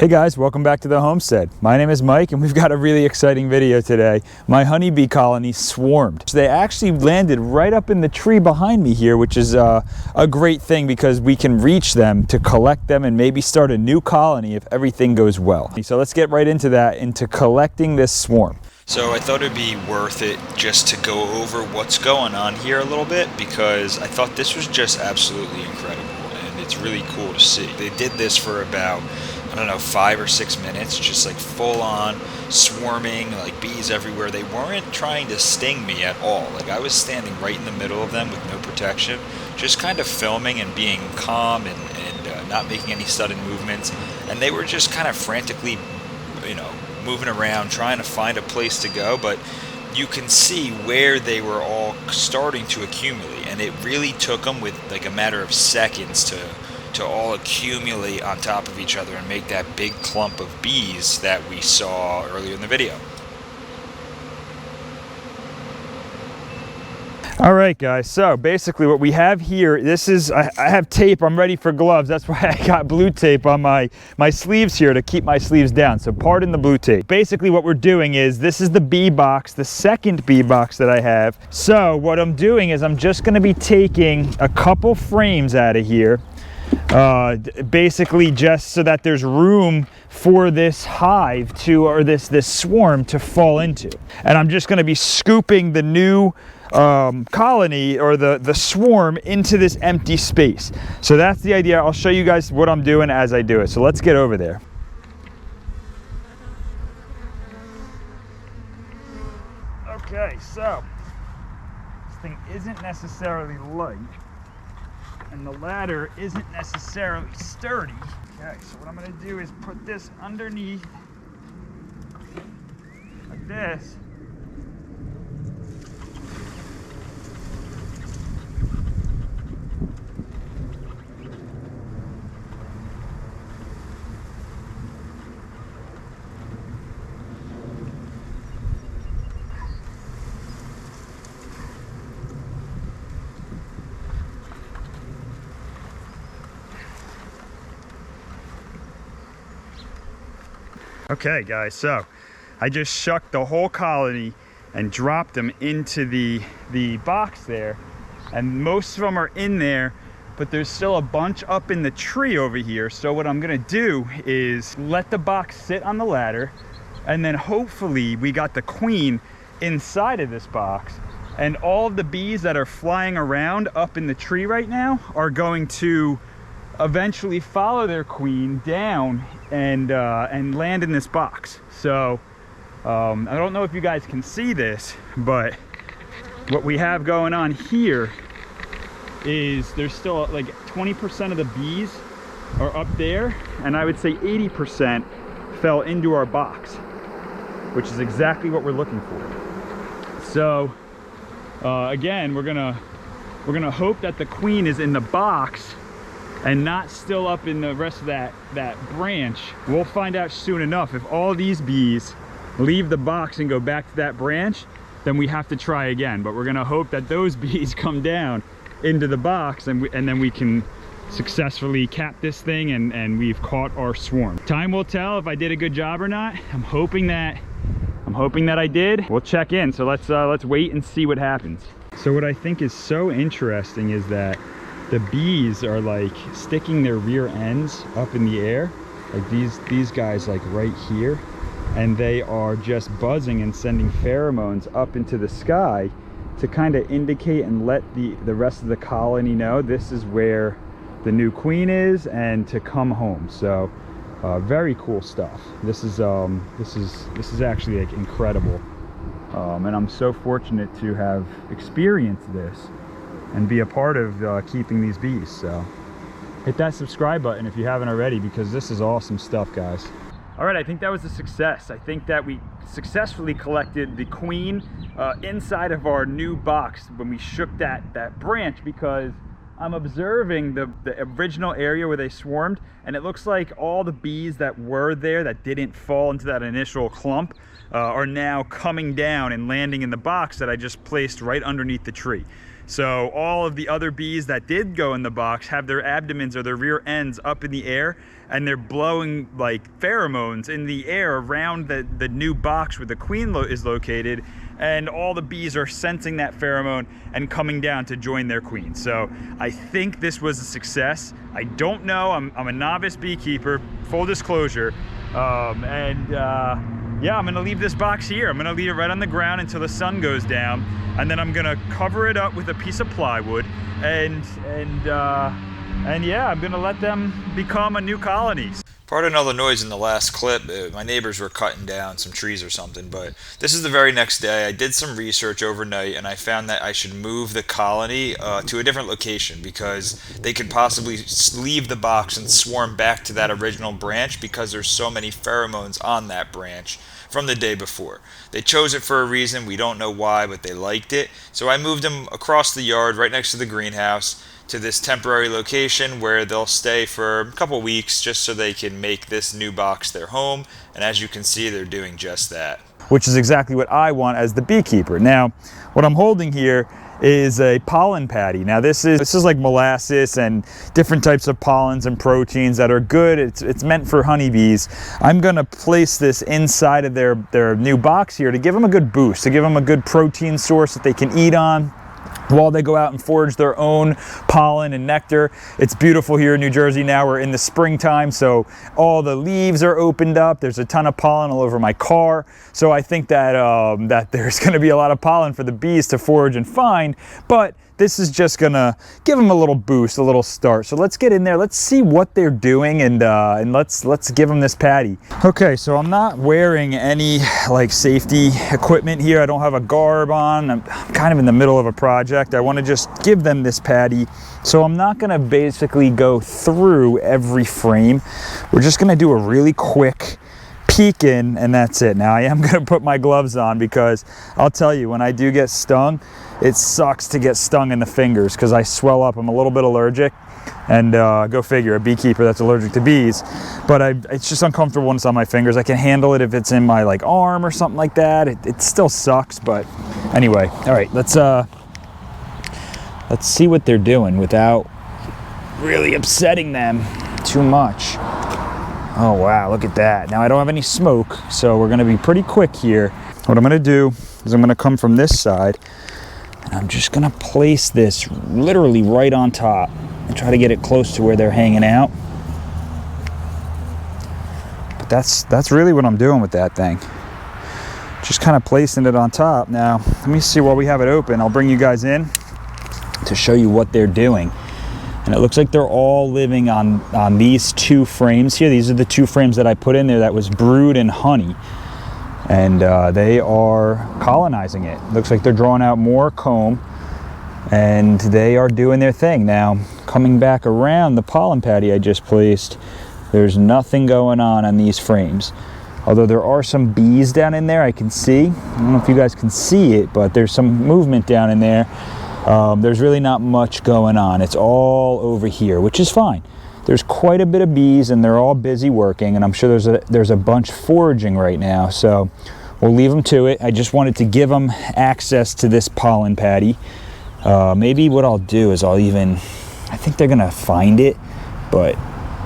Hey guys, welcome back to the homestead. My name is Mike and we've got a really exciting video today. My honeybee colony swarmed. They actually landed right up in the tree behind me here, which is a great thing because we can reach them to collect them and maybe start a new colony if everything goes well. So let's get right into that, into collecting this swarm. So I thought it'd be worth it just to go over what's going on here a little bit because I thought this was just absolutely incredible and it's really cool to see. They did this for about, I don't know, 5 or 6 minutes, just like full on swarming, like bees everywhere. They weren't trying to sting me at all. Like I was standing right in the middle of them with no protection, just kind of filming and being calm and not making any sudden movements. And they were just kind of frantically, moving around, trying to find a place to go. But you can see where they were all starting to accumulate. And it really took them with like a matter of seconds to all accumulate on top of each other and make that big clump of bees that we saw earlier in the video. All right guys, so basically what we have here, this is, I have tape, I'm ready for gloves. That's why I got blue tape on my sleeves here to keep my sleeves down. So pardon the blue tape. Basically what we're doing is, this is the bee box, the second bee box that I have. So what I'm doing is I'm just gonna be taking a couple frames out of here, basically just so that there's room for this hive to, or this swarm to fall into. And I'm just going to be scooping the new colony or the swarm into this empty space. So that's the idea. I'll show you guys what I'm doing as I do it. So let's get over there. Okay, so this thing isn't necessarily light and the ladder isn't necessarily sturdy. Okay, so what I'm gonna do is put this underneath like this. Okay guys, so I just shucked the whole colony and dropped them into the box there, and most of them are in there, but there's still a bunch up in the tree over here. So what I'm gonna do is let the box sit on the ladder, and then hopefully we got the queen inside of this box, and all of the bees that are flying around up in the tree right now are going to eventually follow their queen down and land in this box. So I don't know if you guys can see this, but what we have going on here is there's still like 20% of the bees are up there, and I would say 80% fell into our box, which is exactly what we're looking for. So again, we're gonna hope that the queen is in the box and not still up in the rest of that branch. We'll find out soon enough. If all these bees leave the box and go back to that branch, then we have to try again. But we're gonna hope that those bees come down into the box and then we can successfully cap this thing and we've caught our swarm. Time will tell if I did a good job or not. I'm hoping that I did. We'll check in. So let's wait and see what happens. So what I think is so interesting is that the bees are like sticking their rear ends up in the air, like these guys like right here, and they are just buzzing and sending pheromones up into the sky to kind of indicate and let the rest of the colony know this is where the new queen is and to come home. So very cool stuff. This is actually like incredible, and I'm so fortunate to have experienced this and be a part of keeping these bees. So hit that subscribe button if you haven't already, because this is awesome stuff, guys. All right, I think that was a success. I think that we successfully collected the queen inside of our new box when we shook that branch, because I'm observing the original area where they swarmed, and it looks like all the bees that were there that didn't fall into that initial clump are now coming down and landing in the box that I just placed right underneath the tree. So all of the other bees that did go in the box have their abdomens or their rear ends up in the air, and they're blowing like pheromones in the air around the new box where the queen is located, and all the bees are sensing that pheromone and coming down to join their queen. So I think this was a success. I don't know, I'm a novice beekeeper, full disclosure, yeah, I'm gonna leave this box here. I'm gonna leave it right on the ground until the sun goes down, and then I'm gonna cover it up with a piece of plywood, and yeah, I'm gonna let them become a new colony. Pardon all the noise in the last clip. My neighbors were cutting down some trees or something, but this is the very next day. I did some research overnight, and I found that I should move the colony to a different location because they could possibly leave the box and swarm back to that original branch because there's so many pheromones on that branch from the day before. They chose it for a reason. We don't know why, but they liked it. So I moved them across the yard right next to the greenhouse to this temporary location where they'll stay for a couple weeks just so they can make this new box their home. And as you can see, they're doing just that. Which is exactly what I want as the beekeeper. Now, what I'm holding here is a pollen patty. Now this is like molasses and different types of pollens and proteins that are good. It's meant for honeybees. I'm gonna place this inside of their new box here to give them a good boost, to give them a good protein source that they can eat on while they go out and forage their own pollen and nectar. It's beautiful here in New Jersey now. We're in the springtime, so all the leaves are opened up. There's a ton of pollen all over my car. So I think that, that there's gonna be a lot of pollen for the bees to forage and find, but this is just gonna give them a little boost, a little start. So let's get in there, let's see what they're doing, and let's give them this patty. Okay, so I'm not wearing any like safety equipment here. I don't have a garb on. I'm kind of in the middle of a project. I wanna just give them this patty. So I'm not gonna basically go through every frame. We're just gonna do a really quick peek in, and that's it. Now I am gonna put my gloves on because I'll tell you, when I do get stung, it sucks to get stung in the fingers because I swell up. I'm a little bit allergic, and go figure, a beekeeper that's allergic to bees. But it's just uncomfortable when it's on my fingers. I can handle it if it's in my like arm or something like that. It still sucks, but anyway. All right, let's see what they're doing without really upsetting them too much. Oh wow, look at that. Now I don't have any smoke, so we're gonna be pretty quick here. What I'm gonna do is I'm gonna come from this side, and I'm just gonna place this literally right on top and try to get it close to where they're hanging out. But that's really what I'm doing with that thing. Just kind of placing it on top. Now, let me see while we have it open. I'll bring you guys in to show you what they're doing. And it looks like they're all living on these two frames here. These are the two frames that I put in there that was brood and honey. And they are colonizing it. Looks like they're drawing out more comb, and they are doing their thing. Now, coming back around the pollen patty I just placed, there's nothing going on these frames. Although there are some bees down in there I can see. I don't know if you guys can see it, but there's some movement down in there. There's really not much going on. It's all over here, which is fine. There's quite a bit of bees, and they're all busy working, and I'm sure there's a bunch foraging right now, so we'll leave them to it. I just wanted to give them access to this pollen patty. Maybe what I'll do is I think they're gonna find it, but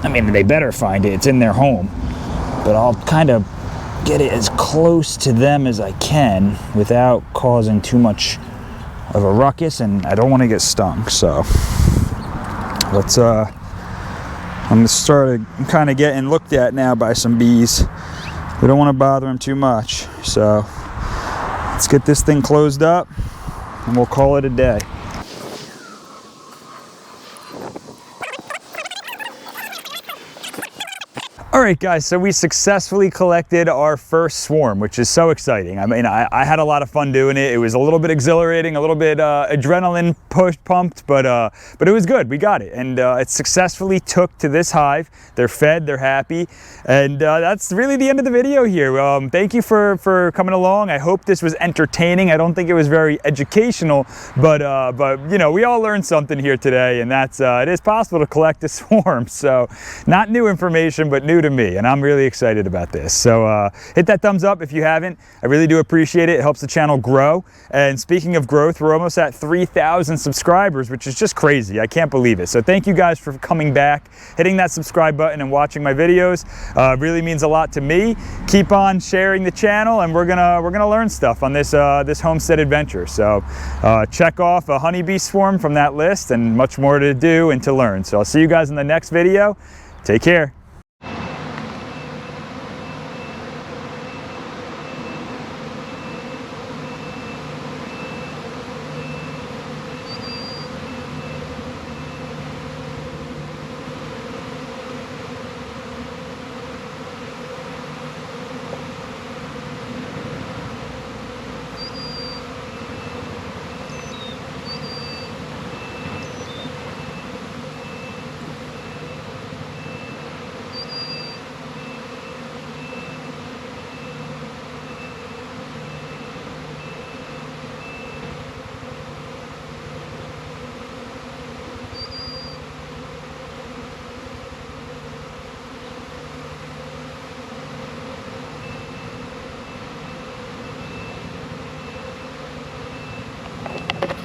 I mean, they better find it. It's in their home. But I'll kind of get it as close to them as I can without causing too much of a ruckus, and I don't want to get stung. So let's I'm started kind of getting looked at now by some bees. We don't want to bother them too much, so let's get this thing closed up and we'll call it a day. All right, guys, so we successfully collected our first swarm, which is so exciting. I mean, I had a lot of fun doing it. It was a little bit exhilarating, a little bit adrenaline pumped, but it was good. We got it, and it successfully took to this hive. They're fed, they're happy, and that's really the end of the video here. Thank you for coming along. I hope this was entertaining. I don't think it was very educational, but you know, we all learned something here today, and that's it is possible to collect a swarm. So, not new information, but new to to me, and I'm really excited about this. So hit that thumbs up if you haven't. I really do appreciate it. It helps the channel grow. And speaking of growth, we're almost at 3,000 subscribers, which is just crazy. I can't believe it. So thank you guys for coming back, hitting that subscribe button and watching my videos. Really means a lot to me. Keep on sharing the channel, and we're gonna learn stuff on this this homestead adventure. So check off a honeybee swarm from that list, and much more to do and to learn. So I'll see you guys in the next video. Take care.